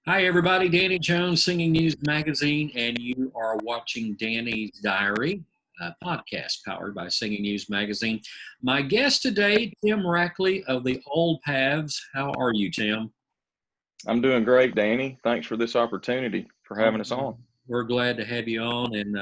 Hi, everybody. Danny Jones, Singing News Magazine, and you are watching Danny's Diary, a podcast powered by Singing News Magazine. My guest today, Tim Rackley of the Old Paths. How are you, Tim? I'm doing great, Danny. Thanks for this opportunity for having us on. We're glad to have you on, and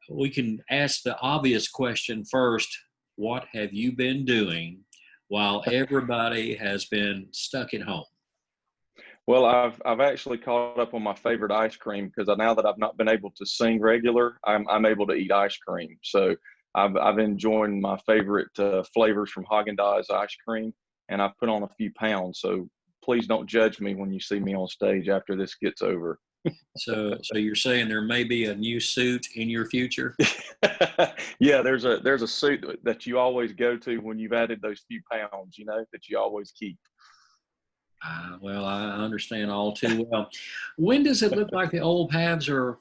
we can ask the obvious question first. What have you been doing while everybody has been stuck at home? Well, I've actually caught up on my favorite ice cream because now that I've not been able to sing regular, I'm able to eat ice cream. So I've enjoyed my favorite flavors from Haagen-Dazs ice cream, and I've put on a few pounds. So please don't judge me when you see me on stage after this gets over. So you're saying there may be a new suit in your future? Yeah, there's a suit that you always go to when you've added those few pounds, that you always keep. Well, I understand all too well. When does it look like the Old Paths are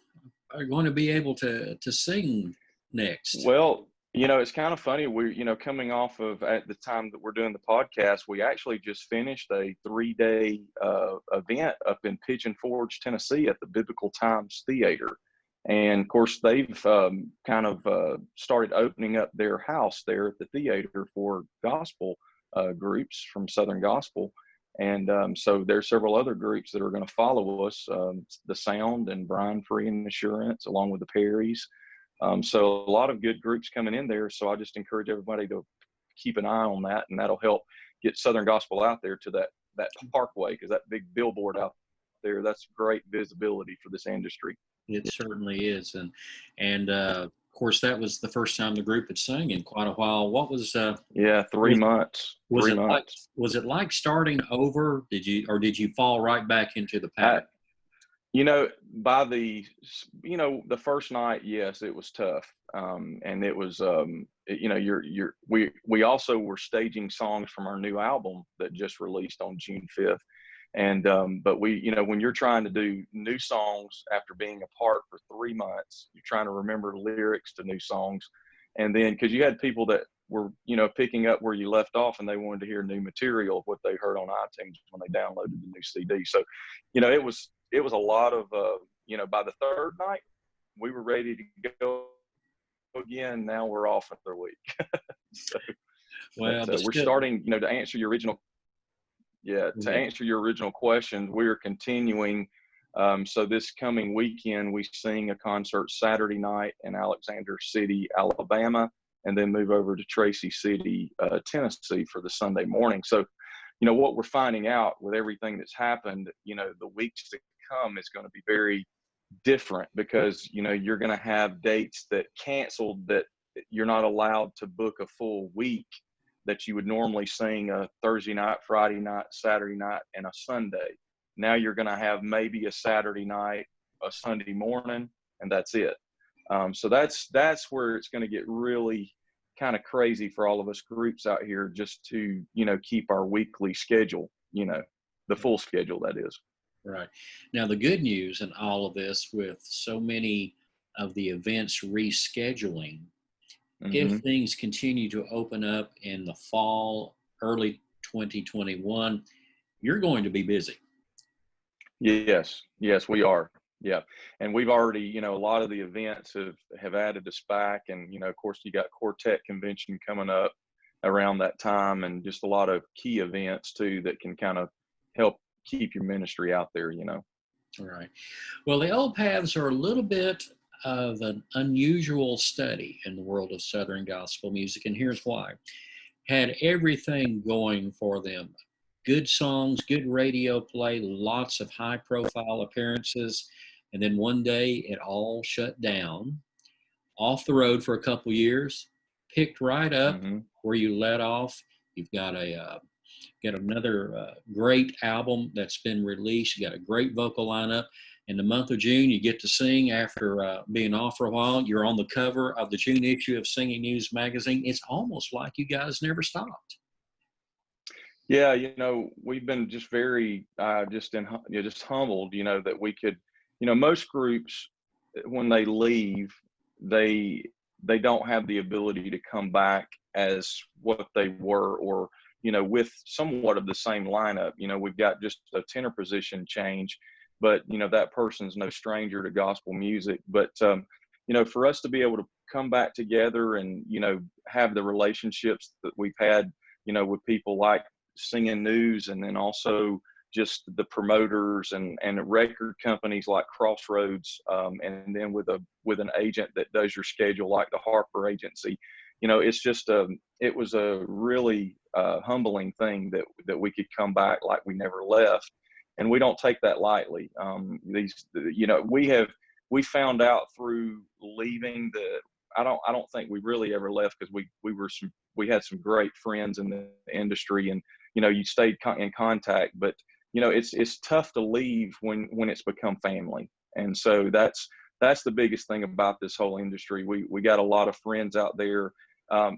going to be able to sing next? Well, it's kind of funny. We're, coming off of at the time that we're doing the podcast, we actually just finished a 3-day event up in Pigeon Forge, Tennessee at the Biblical Times Theater. And of course, they've started opening up their house there at the theater for gospel groups from Southern Gospel. And so there's several other groups that are going to follow us, the Sound and Brian Free and Assurance, along with the Perrys. So a lot of good groups coming in there. So I just encourage everybody to keep an eye on that, and that'll help get Southern Gospel out there to that parkway, because that big billboard out there, that's great visibility for this industry. It certainly is. And of course, that was the first time the group had sung in quite a while. What was 3 months. Was 3 it months. was it like starting over? Did you fall right back into the pattern? By the first night, yes, it was tough. And it was, we also were staging songs from our new album that just released on June 5th. And, but when you're trying to do new songs after being apart for 3 months, you're trying to remember lyrics to new songs. And then, cause you had people that were, picking up where you left off, and they wanted to hear new material of what they heard on iTunes when they downloaded the new CD. So, it was a lot of, by the third night, we were ready to go again. Now we're off another week. Well, we're starting, to answer your original, answer your original question, we're continuing. So this coming weekend, we sing a concert Saturday night in Alexander City, Alabama, and then move over to Tracy City, Tennessee for the Sunday morning. So, what we're finding out with everything that's happened, the weeks to come is going to be very different, because, you're going to have dates that canceled, that you're not allowed to book a full week that you would normally sing a Thursday night, Friday night, Saturday night, and a Sunday. Now you're going to have maybe a Saturday night, a Sunday morning, and that's it. So that's where it's going to get really kind of crazy for all of us groups out here, just to, keep our weekly schedule, the full schedule, that is. Right. Now, the good news in all of this, with so many of the events rescheduling, if things continue to open up in the fall, early 2021, you're going to be busy. Yes, we are. Yeah. And we've already, a lot of the events have added us back. And, of course, you got Quartet Convention coming up around that time, and just a lot of key events too that can kind of help keep your ministry out there, All right. Well, the Old Paths are a little bit of an unusual study in the world of Southern gospel music, and here's why. Had everything going for them. Good songs, good radio play, lots of high-profile appearances, and then one day it all shut down, off the road for a couple years, picked right up where you let off. You've got another great album that's been released. You got a great vocal lineup. In the month of June, you get to sing after being off for a while. You're on the cover of the June issue of Singing News Magazine. It's almost like you guys never stopped. Yeah, we've been just very just humbled, that we could, most groups, when they leave, they don't have the ability to come back as what they were, or with somewhat of the same lineup. We've got just a tenor position change, but that person's no stranger to gospel music. But for us to be able to come back together and have the relationships that we've had, with people like Singing News, and then also just the promoters and record companies like Crossroads, and then with an agent that does your schedule like the Harper Agency. It's just it was a really humbling thing that we could come back like we never left, and we don't take that lightly. We found out through leaving I don't think we really ever left, because we had some great friends in the industry, and you stayed in contact, but it's tough to leave when it's become family. And so that's the biggest thing about this whole industry. We got a lot of friends out there.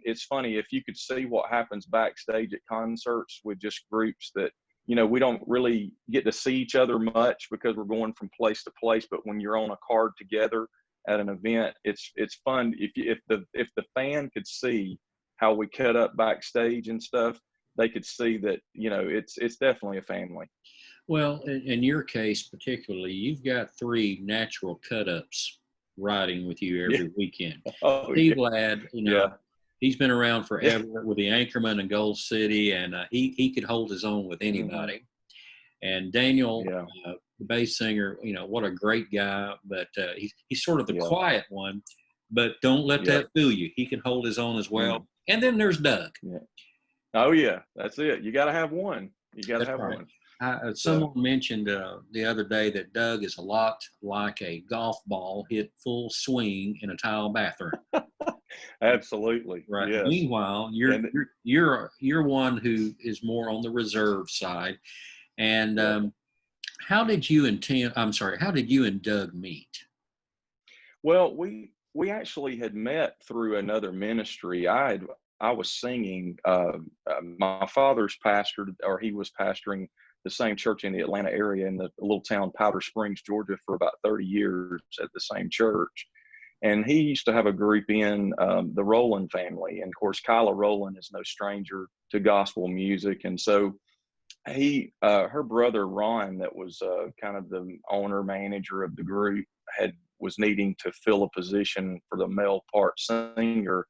It's funny, if you could see what happens backstage at concerts with just groups that we don't really get to see each other much because we're going from place to place, but when you're on a card together at an event, it's fun. If the fan could see how we cut up backstage and stuff, they could see that it's definitely a family. Well, in your case particularly, you've got 3 natural cut-ups riding with you every weekend. Oh, Steve Ladd, he's been around Yeah. forever with the Anchorman and Gold City, and he could hold his own with anybody. Mm-hmm. And Daniel, the bass singer, what a great guy, but he's sort of the quiet one, but don't let that fool you. He can hold his own as well. Mm-hmm. And then there's Doug. Yeah. Oh, yeah, that's it. You got to have one. One. Someone mentioned the other day that Doug is a lot like a golf ball hit full swing in a tile bathroom. Absolutely. Right. Yes. Meanwhile, you're one who is more on the reserve side. And how did you and Doug meet? Well, we actually had met through another ministry. I was singing. My father's pastored, or he was pastoring the same church in the Atlanta area, in the little town Powder Springs, Georgia, for about 30 years at the same church. And he used to have a group in the Rowland family. And of course, Kyla Rowland is no stranger to gospel music. And so her brother Ron, that was kind of the owner manager of the group, was needing to fill a position for the male part singer.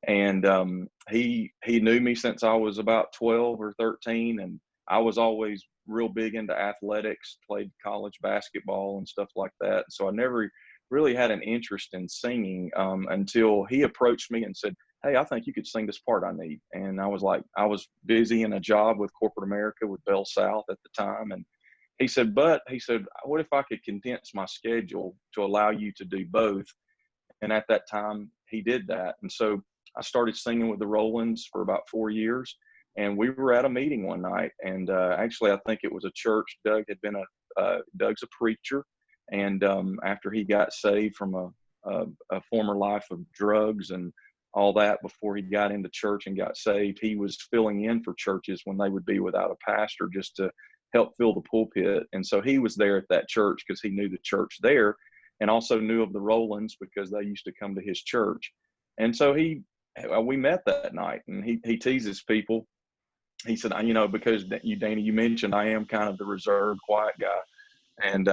And he knew me since I was about 12 or 13. And I was always real big into athletics, played college basketball and stuff like that. So I never really had an interest in singing until he approached me and said, "Hey, I think you could sing this part I need." And I was like, I was busy in a job with corporate America with Bell South at the time. And he said, "What if I could condense my schedule to allow you to do both?" And at that time, he did that. And so I started singing with the Rowlands for about 4 years. And we were at a meeting one night. And actually, I think it was a church. Doug's a preacher. And after he got saved from a former life of drugs and all that, before he got into church and got saved, he was filling in for churches when they would be without a pastor, just to help fill the pulpit. And so he was there at that church because he knew the church there, and also knew of the Rowlands because they used to come to his church. And so we met that night, and he teases people. He said, because Danny, you mentioned I am kind of the reserved, quiet guy. And,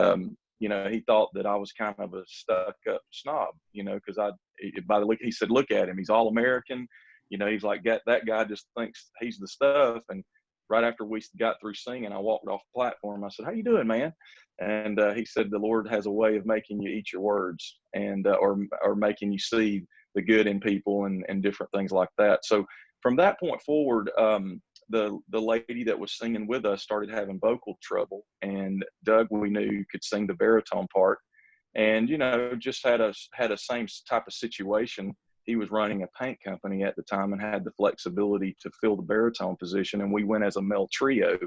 he thought that I was kind of a stuck-up snob, because he said, "Look at him. He's all American." He's like, that guy just thinks he's the stuff. And right after we got through singing, I walked off the platform. I said, "How you doing, man?" And he said, "The Lord has a way of making you eat your words, and or making you see the good in people and different things like that." So from that point forward, the lady that was singing with us started having vocal trouble, and Doug, we knew, could sing the baritone part, and just had a same type of situation. He was running a paint company at the time and had the flexibility to fill the baritone position, and we went as a male trio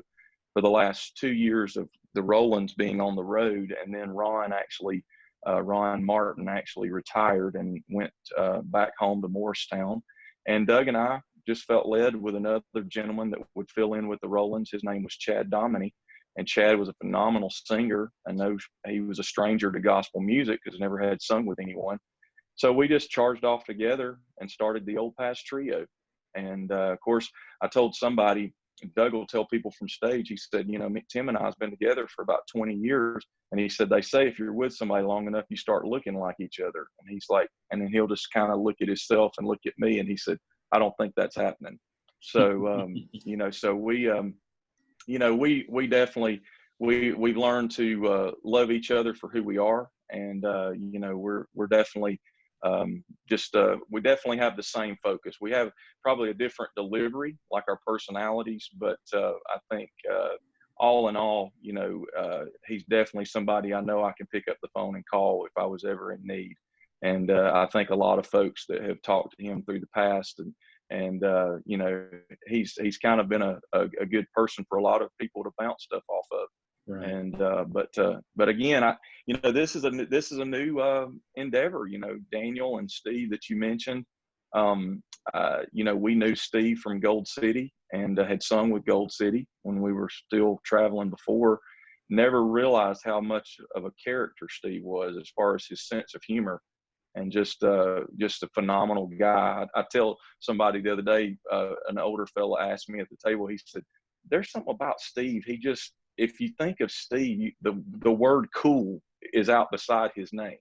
for the last 2 years of the Rowlands being on the road. And then Ron Martin actually retired and went back home to Morristown, and Doug and I just felt led with another gentleman that would fill in with the Rowlands. His name was Chad Dominy, and Chad was a phenomenal singer. I know he was a stranger to gospel music because he never had sung with anyone. So we just charged off together and started the Old Pass Trio. And of course, I told somebody, Doug will tell people from stage, he said, you know, Tim and I have been together for about 20 years. And he said, they say if you're with somebody long enough, you start looking like each other. And he's like, and then he'll just kind of look at himself and look at me. And he said, I don't think that's happening. So, you know, so we, you know, we definitely, we've learned to love each other for who we are. And, you know, we're definitely, we definitely have the same focus. We have probably a different delivery, like our personalities, but I think all in all, you know, he's definitely somebody I know I can pick up the phone and call if I was ever in need. And I think a lot of folks that have talked to him through the past, and you know, he's kind of been a good person for a lot of people to bounce stuff off of. Right. And but again, you know, this is a new endeavor. You know, Daniel and Steve that you mentioned. You know, we knew Steve from Gold City and had sung with Gold City when we were still traveling before. Never realized how much of a character Steve was as far as his sense of humor, and just a phenomenal guy. I tell somebody the other day, an older fella asked me at the table, he said, there's something about Steve. He just, if you think of Steve, the word cool is out beside his name.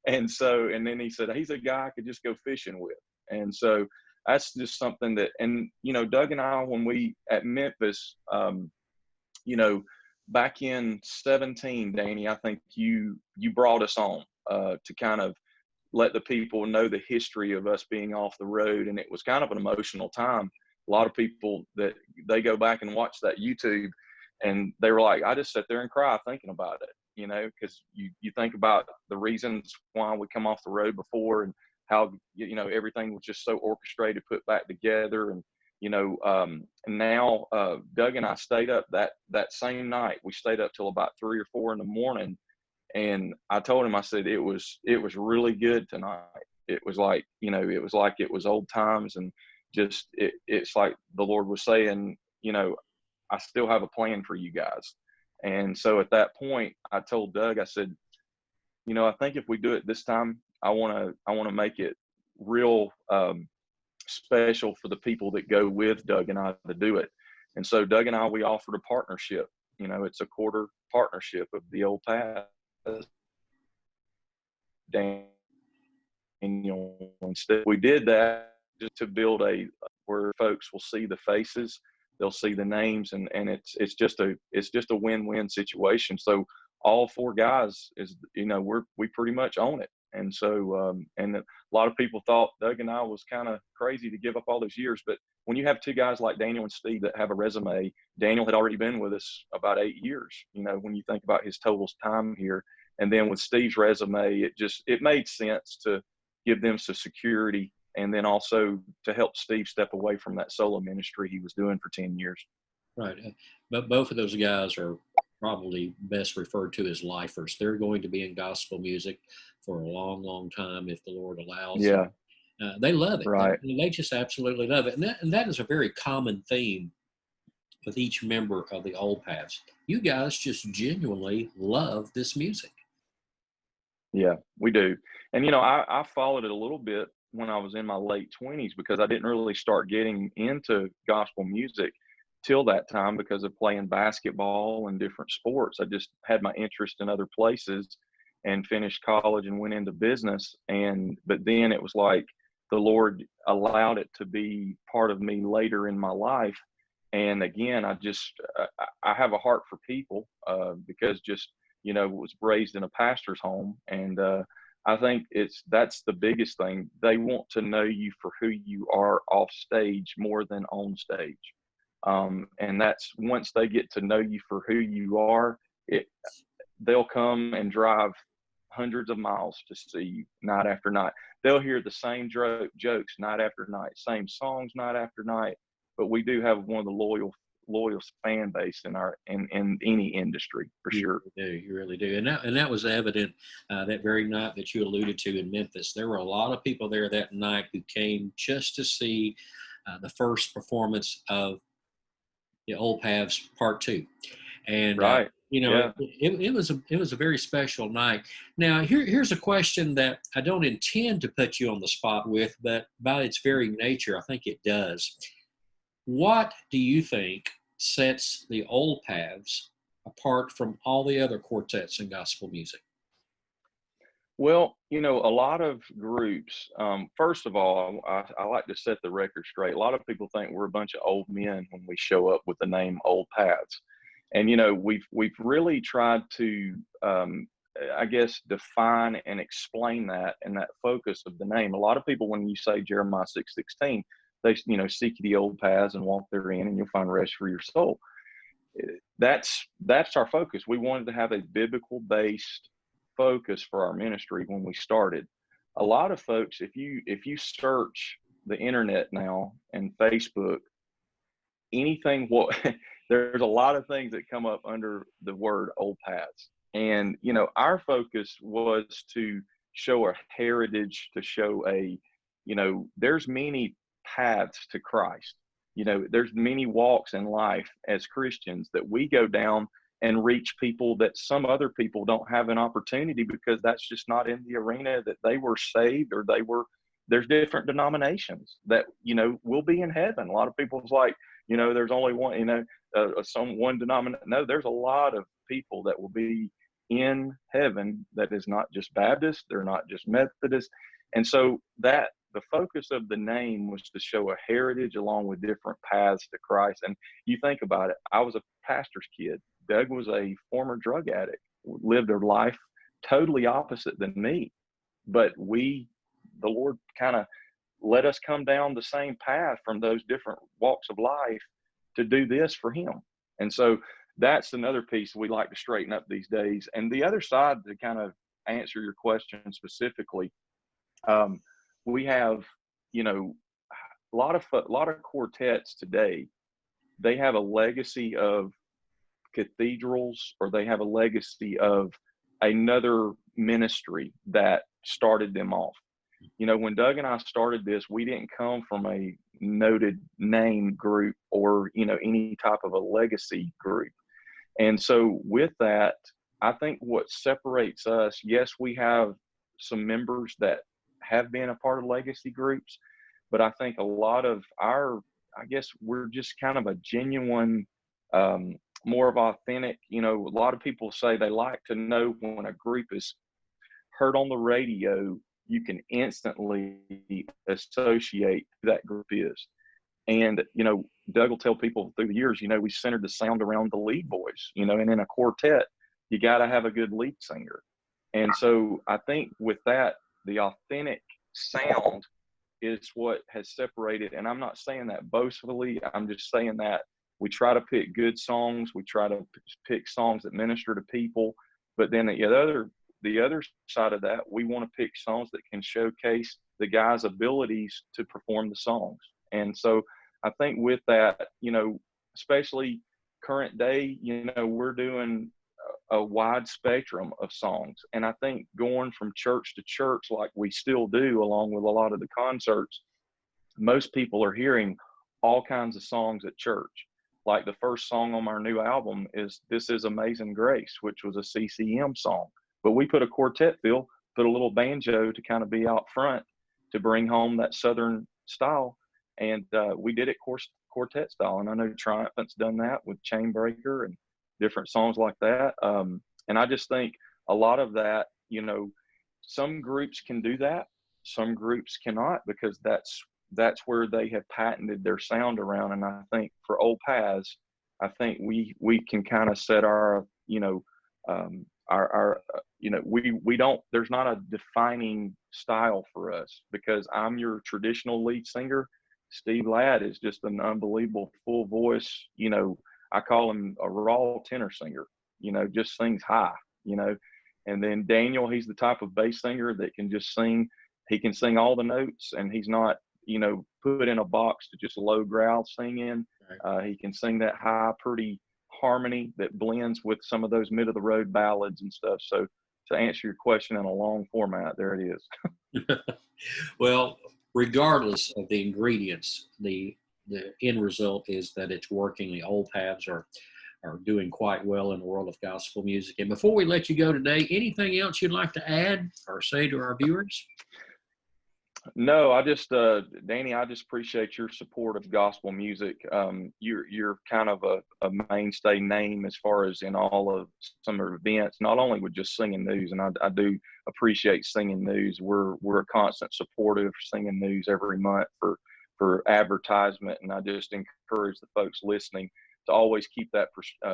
And so, and then he said, he's a guy I could just go fishing with. And so that's just something that, and, you know, Doug and I, when we at Memphis, you know, back in 17, Danny, I think you brought us on to kind of let the people know the history of us being off the road. And it was kind of an emotional time. A lot of people that they go back and watch that YouTube and they were like, I just sat there and cry thinking about it, you know, because you think about the reasons why we come off the road before and how, you know, everything was just so orchestrated, put back together. And, you know, and now Doug and I stayed up that same night. We stayed up till about 3 or 4 in the morning. And I told him, I said, it was really good tonight. It was like, you know, it was like it was old times, and just, it's like the Lord was saying, you know, I still have a plan for you guys. And so at that point, I told Doug, I said, you know, I think if we do it this time, I want to make it real special for the people that go with Doug and I to do it. And so Doug and I, we offered a partnership. You know, it's a quarter partnership of the old path. Daniel, instead we did that just to build where folks will see the faces, they'll see the names, and it's just a win-win situation. So all 4 guys is, you know, we pretty much own it. And so and a lot of people thought Doug and I was kind of crazy to give up all those years, but when you have 2 guys like Daniel and Steve that have a resume, Daniel had already been with us about 8 years, you know, when you think about his total time here. And then with Steve's resume, it made sense to give them some security, and then also to help Steve step away from that solo ministry he was doing for 10 years. Right. But both of those guys are probably best referred to as lifers. They're going to be in gospel music for a long, long time if the Lord allows. Yeah. They love it. Right. They just absolutely love it. And that is a very common theme with each member of the Old Paths. You guys just genuinely love this music. Yeah, we do. And, you know, I followed it a little bit when I was in my late 20s, because I didn't really start getting into gospel music till that time because of playing basketball and different sports. I just had my interest in other places and finished college and went into business. But then it was like the Lord allowed it to be part of me later in my life. And again, I have a heart for people because just, you know, was raised in a pastor's home. And I think that's the biggest thing. They want to know you for who you are off stage more than on stage. And that's, once they get to know you for who you are, they'll come and drive hundreds of miles to see you night after night. They'll hear the same jokes night after night, same songs night after night. But we do have one of the loyalist fan base in any industry, for sure. You really do. And that was evident that very night that you alluded to in Memphis. There were a lot of people there that night who came just to see the first performance of the Old Paths Part 2. And Right. you know, Yeah. it was a very special night. Now, here's a question that I don't intend to put you on the spot with, but by its very nature, I think it does. What do you think sets the Old Paths apart from all the other quartets in gospel music? Well, a lot of groups, first of all, I like to set the record straight. A lot of people think we're a bunch of old men when we show up with the name Old Paths. And, we've really tried to, I guess, define and explain that and that focus of the name. A lot of people, when you say Jeremiah 6:16, they, seek the old paths and walk therein and you'll find rest for your soul. That's our focus. We wanted to have a biblical based focus for our ministry when we started. A lot of folks, if you search the internet now and Facebook, anything what there's a lot of things that come up under the word old paths. And our focus was to show a heritage, to show there's many paths to Christ. There's many walks in life as Christians that we go down and reach people that some other people don't have an opportunity because that's just not in the arena that they were saved or there's different denominations that, will be in heaven. A lot of people's like, there's only one, some one denomination. No, there's a lot of people that will be in heaven that is not just Baptist, they're not just Methodist. And so that the focus of the name was to show a heritage along with different paths to Christ. And you think about it, I was a pastor's kid. Doug was a former drug addict, lived a life totally opposite than me. But the Lord kind of let us come down the same path from those different walks of life to do this for him. And so that's another piece we like to straighten up these days. And the other side, to kind of answer your question specifically, we have, a lot of quartets today, they have a legacy of cathedrals, or they have a legacy of another ministry that started them off. When Doug and I started this, we didn't come from a noted name group or, any type of a legacy group. And so with that, I think what separates us, yes, we have some members that have been a part of legacy groups, but I think a lot of I guess we're just kind of a genuine, more of authentic, a lot of people say they like to know when a group is heard on the radio, you can instantly associate who that group is. And, Doug will tell people through the years, we centered the sound around the lead voice, and in a quartet, you got to have a good lead singer. And so I think with that, the authentic sound is what has separated. And I'm not saying that boastfully. I'm just saying that we try to pick good songs. We try to pick songs that minister to people. But then the other side of that, we want to pick songs that can showcase the guy's abilities to perform the songs. And so I think with that, especially current day, we're doing a wide spectrum of songs. And I think going from church to church, like we still do, along with a lot of the concerts, most people are hearing all kinds of songs at church. Like the first song on our new album is This Is Amazing Grace, which was a CCM song. But we put a quartet feel, put a little banjo to kind of be out front to bring home that Southern style. And we did it quartet style. And I know Triumphant's done that with Chainbreaker and different songs like that. And I just think a lot of that, some groups can do that. Some groups cannot, because that's where they have patented their sound around. And I think for Old Paths, I think we can kind of set our, we don't, there's not a defining style for us, because I'm your traditional lead singer. Steve Ladd is just an unbelievable full voice, I call him a raw tenor singer, just sings high, and then Daniel, he's the type of bass singer that can just sing. He can sing all the notes, and he's not, put in a box to just low growl singing. He can sing that high, pretty harmony that blends with some of those mid of the road ballads and stuff. So to answer your question in a long format, there it is. Well, regardless of the ingredients, the end result is that it's working. The Old Paths are are doing quite well in the world of gospel music. And before we let you go today, anything else you'd like to add or say to our viewers? No, I just, Danny, I just appreciate your support of gospel music. You're kind of a mainstay name as far as in all of some of the events, not only with just singing news, and I do appreciate singing news. We're a constant supporter of singing news every month for advertisement, and I just encourage the folks listening to always keep that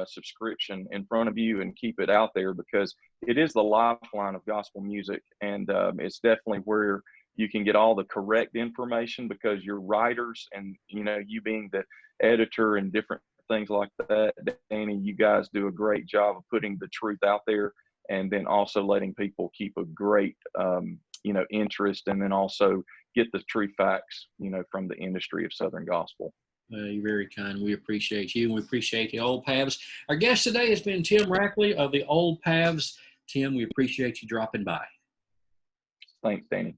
subscription in front of you and keep it out there, because it is the lifeline of gospel music, and it's definitely where you can get all the correct information, because your writers and, you know, you being the editor and different things like that, Danny, you guys do a great job of putting the truth out there, and then also letting people keep a great, you know, interest, and then also get the true facts, you know, from the industry of Southern gospel. You're very kind. We appreciate you, and we appreciate the Old Paths. Our guest today has been Tim Rackley of the Old Paths. Tim, we appreciate you dropping by. Thanks, Danny.